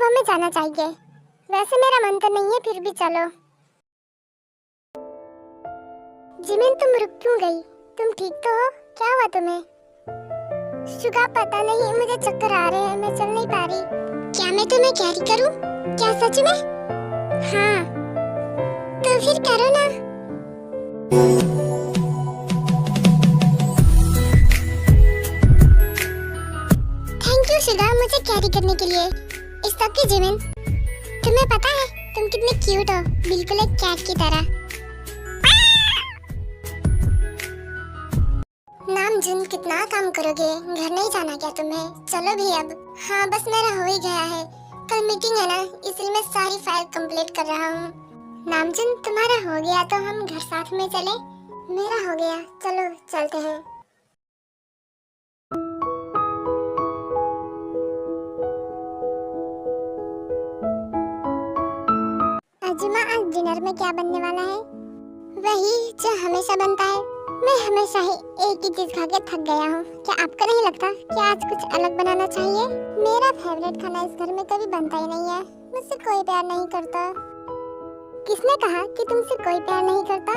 अब हमें जाना चाहिए। वैसे मेरा मन तो नहीं है, फिर भी चलो। जिमिन तुम रुक क्यों गई? तुम ठीक तो हो? क्या हुआ तुम्हें? शुगा पता नहीं, मुझे चक्कर आ रहे हैं, मैं चल नहीं पा रही। क्या मैं तुम्हें कैरी करूं? क्या सच में? हाँ तो फिर करो ना। थैंक यू शुगा मुझे कैरी करने के लिए। It's okay Jimin. तुम्हें पता है तुम कितनी क्यूट हो, बिल्कुल एक कैट की तरह। नामजुन कितना काम करोगे, घर नहीं जाना क्या तुम्हें? चलो भी अब। हाँ बस मेरा हो ही गया है, कल मीटिंग है ना, इसलिए मैं सारी फाइल कंप्लीट कर रहा हूँ। नामजुन तुम्हारा हो गया तो हम घर साथ में चले? मेरा हो गया, चलो चलते हैं। अजुमा आज डिनर में क्या बनने वाला है? वही जो हमेशा बनता है। मैं हमेशा ही एक ही चीज खा के थक गया हूँ। क्या आपको नहीं लगता कि आज कुछ अलग बनाना चाहिए? मेरा फेवरेट खाना इस घर में कभी बनता ही नहीं है। मुझसे कोई प्यार नहीं करता। किसने कहा कि तुमसे कोई प्यार नहीं करता?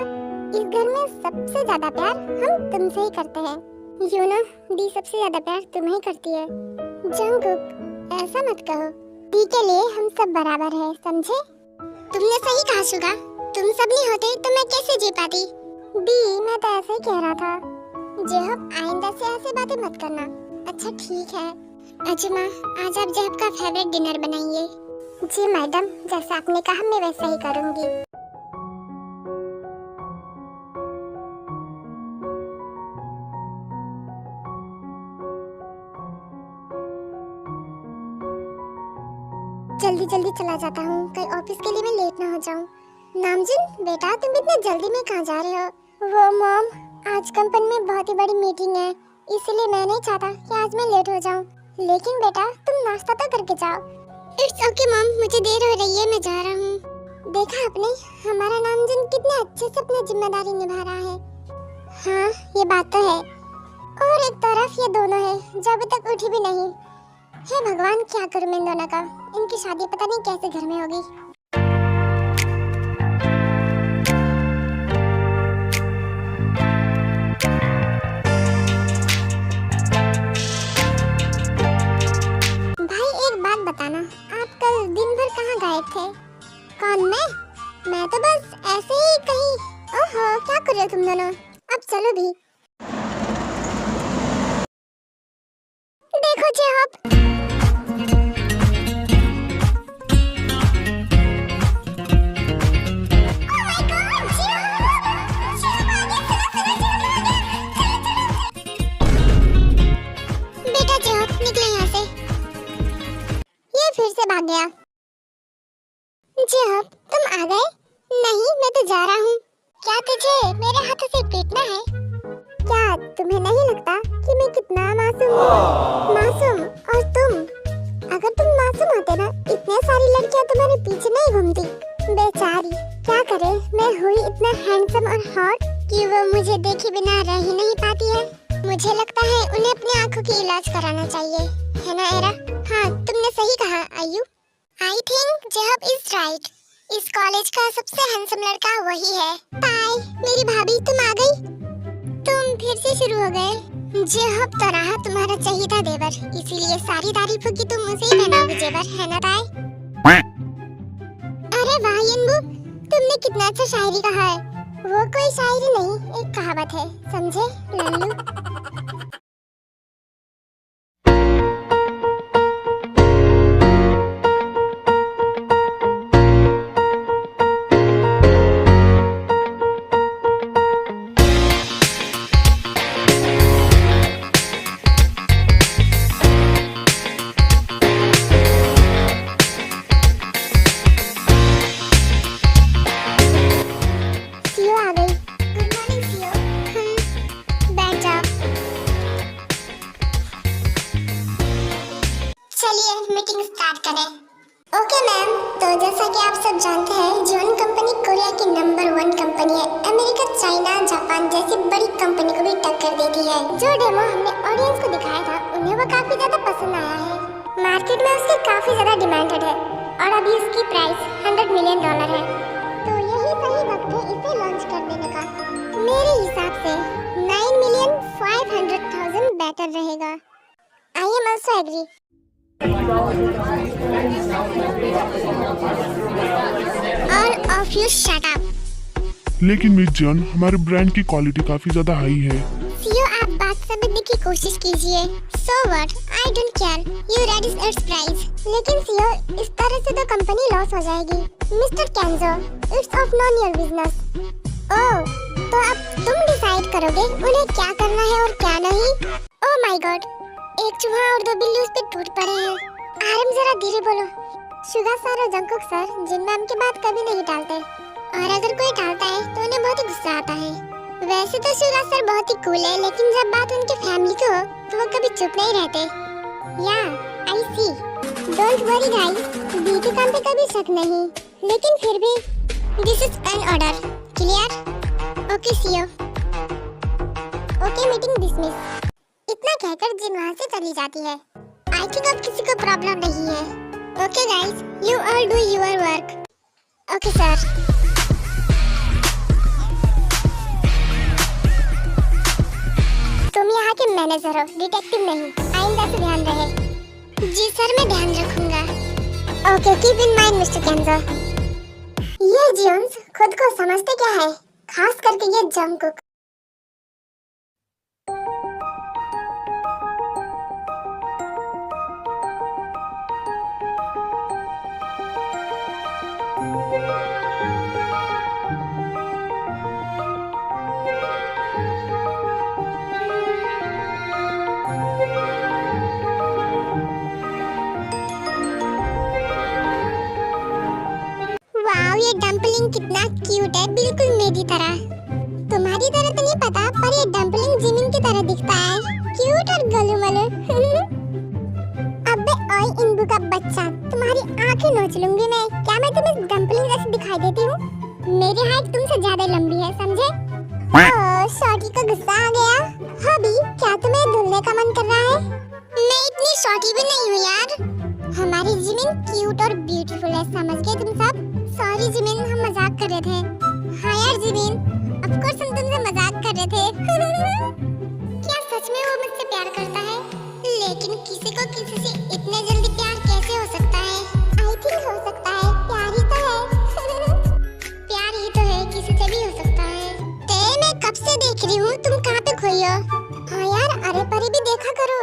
इस घर में सबसे ज्यादा प्यार हम तुमसे ही करते हैं। यू नो दी सबसे ज्यादा प्यार तुम्हें करती है। जंगकुक ऐसा मत कहो, दी के लिए हम सब बराबर है, समझे? तुमने सही कहा शुगा, तुम सब नहीं होते तो मैं कैसे जी पाती? दी मैं तो ऐसे ही कह रहा था। जेहब आइंदा से ऐसे बातें मत करना। अच्छा ठीक है। अजुमा आज आप जेहब का फेवरेट डिनर बनाइए। जी मैडम, जैसा आपने कहा मैं वैसा ही करूंगी। जल्दी जल्दी चला जाता हूँ, कहीं ऑफिस के लिए मैं लेट ना हो जाऊँ। नामजुन बेटा तुम इतने जल्दी में कहाँ जा रहे हो? वो मॉम आज कंपनी में बहुत ही बड़ी मीटिंग है, इसलिए मैं नहीं चाहता कि आज मैं लेट हो जाऊँ। लेकिन बेटा तुम नाश्ता तो करके जाओ। इट्स ओके मॉम, मुझे देर हो रही है, मैं जा रहा हूँ। देखा आपने हमारा नामजुन कितने अच्छे से अपनी जिम्मेदारी निभा रहा है। हाँ ये बात तो है। और एक तरफ ये दोनों है जो अभी तक उठी भी नहीं। हे भगवान क्या करूं मैं दोनों का? इनकी शादी पता नहीं कैसे घर में होगी। भाई एक बात बताना, आप कल दिन भर कहाँ गायब थे? कौन मैं तो बस ऐसे ही कहीं। ओहो क्या कर रहे हो तुम दोनों? अब चलो भी। देखो जेहब फिर से भाग गया। जेहब तुम आ गए? नहीं मैं तो जा रहा हूँ। क्या तुझे मेरे हाथों से पीटना है? क्या तुम्हें नहीं लगता कि मैं कितना मासूम हूँ? मासूम? और तुम? अगर तुम मासूम होते ना, इतने सारी लड़कियाँ तुम्हारे पीछे नहीं घूमती। बेचारी क्या करे, मैं हुई इतना हैंडसम और हॉट कि वो मुझे देखे बिना रह ही नहीं पाती है। मुझे लगता है उन्हें अपनी आँखों की इलाज कराना चाहिए, है ना एरा? हाँ तुमने सही कहा Ayu. I think Jehab is right. इस कॉलेज का सबसे हैंडसम लड़का वही है। बाय मेरी भाभी, तुम आ गई? तुम फिर से शुरू हो गए। जेहब तो रहा तुम्हारा चहीता देवर, इसीलिए सारी तारीफों की तुम मुझे ही बनाओगे जेवर, है ना ताई? अरे वाह यन्बू, तुमने कितना अच्छा शायरी कहा है। वो कोई शायरी नहीं, एक कहावत है, समझे लल्लू? ओके मैम, तो जैसा कि आप सब जानते हैं जोन कंपनी कोरिया की नंबर 1 कंपनी है। अमेरिका, चाइना, जापान जैसी बड़ी कंपनी को भी टक्कर देती है। जो डेमो हमने ऑडियंस को दिखाया था उन्हें वो काफी ज्यादा पसंद आया है। मार्केट में उसकी काफी ज्यादा डिमांडेड है और अभी उसकी प्राइस $100 मिलियन है। तो यही सही वक्त है इसे लॉन्च कर देने का। मेरे हिसाब से 9,500,000 बेटर रहेगा। I am also agree. All of you shut up. लेकिन मिस जॉन, हमारे ब्रांड की क्वालिटी काफी ज्यादा हाई है। सीओ, आप बात समझने की कोशिश कीजिए। So what, I don't care, you reduce its price. लेकिन सीओ, इस तरह से तो कंपनी लॉस हो जाएगी। Mister Kenzo, it's of none your business. Oh, तो अब तुम डिसाइड करोगे उन्हें क्या करना है और क्या नहीं। ओह माय गॉड, एक चूहा और 2 बिल्ली उस पे टूट पड़े हैं। आरम, जरा धीरे बोलो। शुगा सर और जंकुक सर जिन मैम की बात कभी नहीं टालते, और अगर कोई टालता है तो उन्हें बहुत ही गुस्सा आता है। वैसे तो शुगा सर बहुत ही कूल है, लेकिन जब बात उनकी फैमिली की हो तो वो कभी चुप नहीं रहते। या, आई सी। डोंट वरी गाइस, दी के काम पे कभी शक नहीं, लेकिन फिर भी this is an order. Clear? Okay CO. Okay, meeting dismiss. इतना कहकर जिन वहाँ से चली जाती है। आई थिंक अब किसी को प्रॉब्लम नहीं है। Okay guys, you all do your work. Okay sir. तुम यहाँ के मैनेजर हो, डिटेक्टिव नहीं। आइंदा से ध्यान रहे। जी सर, मैं ध्यान रखूंगा। Okay, keep in mind Mister Kenzo. ये जियोन्स खुद को समझते क्या है, खास करके ये जंकुक। वाओ, ये डम्पलिंग कितना क्यूट है, बिल्कुल मेरी तरह। तुम्हारी तरह तो नहीं पता, पर ये डम्पलिंग जिमिन की तरह दिखता है, क्यूट और गलू-मलू। अबे ओए इंदु का बच्चा, तुम्हारी आंखें नोच लूंगी मैं। क्या मैं तुम्हें डम्पलिंग जैसी दिखाई देती हूँ? मेरी हाइट तुमसे ज्यादा लंबी है, समझे? ओह, शॉर्टी को गुस्सा आ गया। हबी, क्या तुम्हें धुलने का मन कर रहा है? मैं इतनी शॉर्टी भी नहीं हूँ यार। हमारी जिमिन क्यूट और ब्यूटीफुल है, समझ गए तुम सब? सॉरी जिमिन, हम मजाक कर रहे थे। हाँ यार जिमिन, ऑफ कोर्स हम तुमसे मजाक कर रहे थे। क्या सच में वो मुझसे प्यार करता है? लेकिन किसी को किसी से इतने जल्दी प्यार कैसे हो सकता है? आई थिंक हो सकता है, प्यार ही तो है। प्यार ही तो है, किसी से भी हो सकता है। ते मैं कब से देख रही हूँ, तुम कहाँ पे खोई हो? हाँ यार, अरे परी भी देखा करो।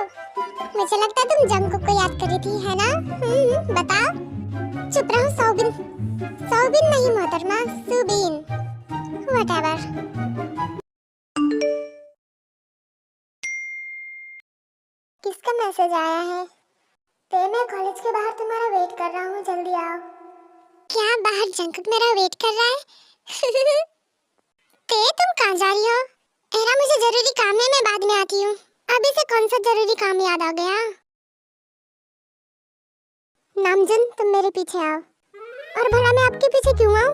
मुझे लगता है तुम जंकुक को याद कर रही थी, है ना? बताओ। चुप रहो सौबिन। सौबिन नहीं मोहतरमा, सुबीन। व्हाटएवर। किसका मैसेज आया है? ते मैं कॉलेज के बाहर तुम्हारा वेट कर रहा हूँ, जल्दी आओ। क्या बाहर जंकुक मेरा वेट कर रहा है? ते तुम कहाँ जा रही हो? एरा, मुझे जरूरी काम है, मैं बाद में आती हूँ। अभी से कौन सा जरूरी काम याद आ गया? नामजुन, तुम मेरे पीछे आओ। और भला मैं आपके पीछे क्यों आऊँ?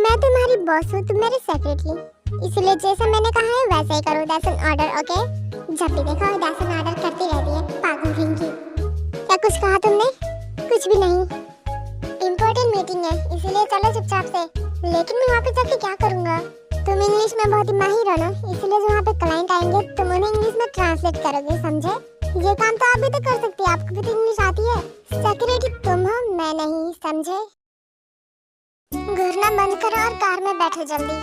मैं तुम्हारी बॉस हूँ, तुम मेरे सेक्रेटरी, इसलिए जैसा मैंने कहा है वैसा ही करो। That's an order, okay? जब भी देखो दैट्स एन ऑर्डर करती रहती है, पागल रिंकी। क्या कुछ कहा तुमने? कुछ भी नहीं। इम्पोर्टेंट मीटिंग है, इसलिए चलो चुपचाप से। लेकिन मैं वहाँ पे जाके क्या करूँगा? तुम इंग्लिश में बहुत ही माहिर हो ना, इसलिए जो वहाँ पे क्लाइंट आएंगे तुम उन्हें इंग्लिश में ट्रांसलेट करोगे, समझे? ये काम तो आप भी तो कर सकती है, आपको भी तो इंग्लिश आती है। सेक्रेटरी तुम हो, मैं नहीं, समझे? घूरना बंद करो और कार में बैठो जल्दी।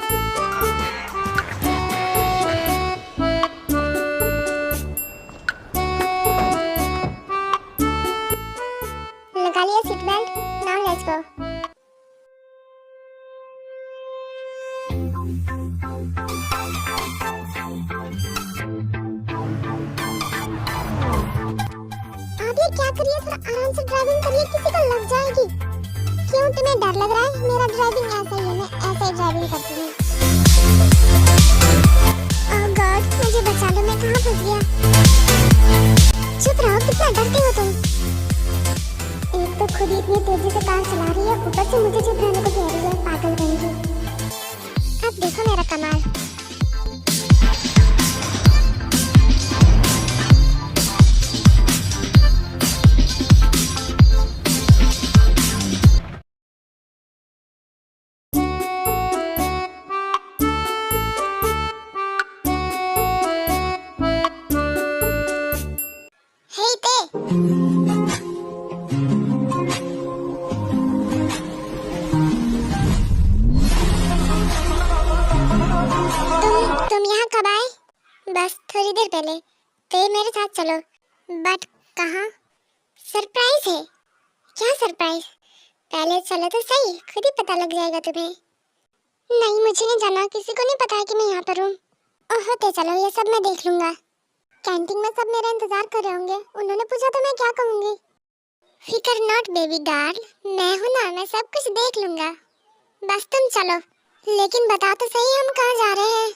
लगा लिया seat belt? Now let's go. आप ये क्या करिए, थोड़ा आराम से ड्राइविंग करिए, किसी को लग जाएगी। क्यों, तुम्हें डर लग रहा है? मेरा ड्राइविंग ऐसा ही है, मैं ऐसे ही ड्राइविंग करती हूँ। ओह गॉड, मुझे बचा लो, मैं कहाँ फंस गया? चुप रहो, कितना डरती हो तुम? एक तो खुद ही इतनी तेजी से कार चला रही है, ऊपर से मुझे चुप रहने को कह रही है, पागल बनेगी। अब देखो मेरा कमाल। बस थोड़ी देर पहले। तो मेरे साथ चलो। बट कहाँ? सरप्राइज है। क्या सरप्राइज? पहले चलो तो सही, खुद ही पता लग जाएगा तुम्हें। नहीं, मुझे नहीं जाना, किसी को नहीं पता है कि मैं यहाँ पर हूँ। ओह, तो चलो, ये सब मैं देख लूंगा। कैंटीन में सब मेरा इंतजार कर रहे होंगे, उन्होंने पूछा तो मैं क्या कहूँगी? फिकर नॉट बेबी गर्ल, मैं हूँ ना, मैं सब कुछ देख लूंगा। बस तुम चलो। लेकिन बता तो सही, हम कहाँ जा रहे हैं?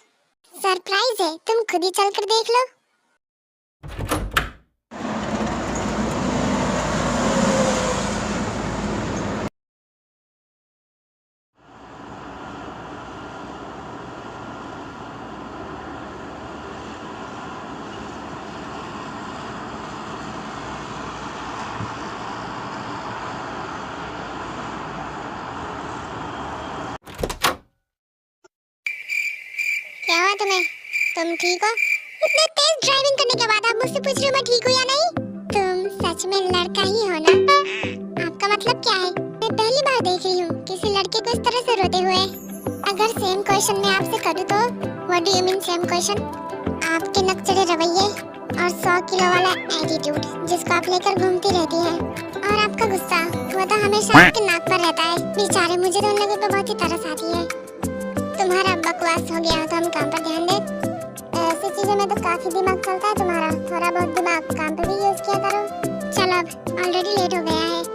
सरप्राइज है, तुम खुद ही चलकर देख लो। क्या हुआ तुम्हें? तुम ठीक हो? इतने तेज ड्राइविंग करने के बाद आप मुझसे पूछ रहे हो मैं ठीक हूँ या नहीं? तुम सच में लड़का ही हो ना? आपका मतलब क्या है? मैं पहली बार देख रही हूँ किसी लड़के को इस तरह से रोते हुए। अगर सेम क्वेश्चन मैं आपसे करूँ तो what do you mean same question? आपके नकचढ़े रवैये और 100 किलो वाला एटीट्यूड जिसको आप लेकर घूमती रहती है, और आपका गुस्सा, वो तो हमेशा आपके नाक पर रहता है। बेचारे, मुझे तो उन लोगों पे बहुत ही तरस आती है। तुम्हारा बकवास हो गया तो हम काम पर ध्यान दे। ऐसी चीजों में तो काफी दिमाग चलता है तुम्हारा, थोड़ा बहुत दिमाग काम पे भी यूज किया करो। चलो, अब ऑलरेडी लेट हो गया है।